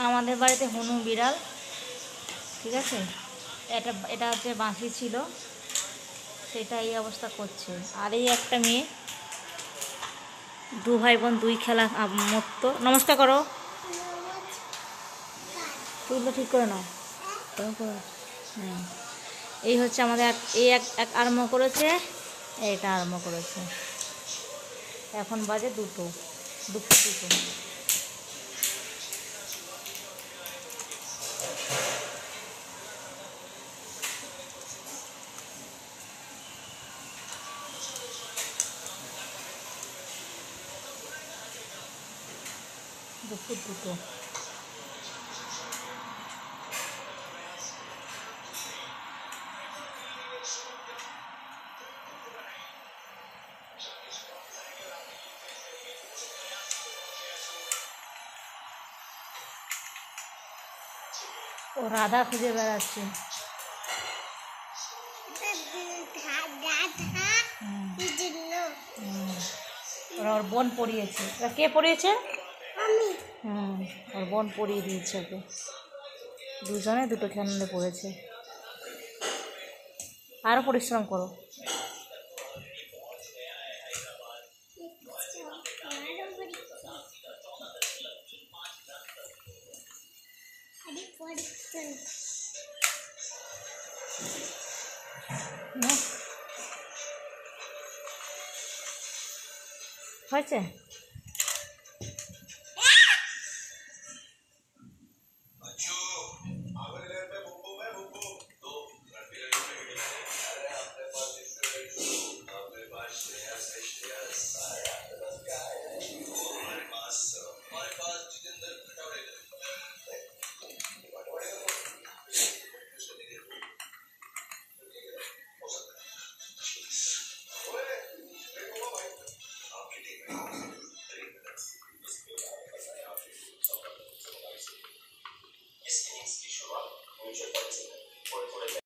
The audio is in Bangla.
আমাদের বাড়িতে হনু বিড়াল, ঠিক আছে, এটা এটা হচ্ছে বাঁশি ছিল, সেটা এই অবস্থা করছে। আর এই একটা মেয়ে, দু ভাই বোন দুই খেলা মরতো। নমস্কার করো, চুলটা ঠিক করে নাও। হ্যাঁ, এই হচ্ছে আমাদের এই এক আরম্ভ করেছে, এইটা আরম্ভ করেছে। এখন বাজে দুপুর 2। দুপুর 2। ও রাধা খুঁজে বেড়াচ্ছে। ওর বোন পড়িয়েছে। ওরা কে পড়িয়েছে? ওর বোন পড়িয়ে দিয়েছে ওকে। দুজনে দুটো খেলনা পড়েছে। আরও পরিশ্রম করো। হয়েছে?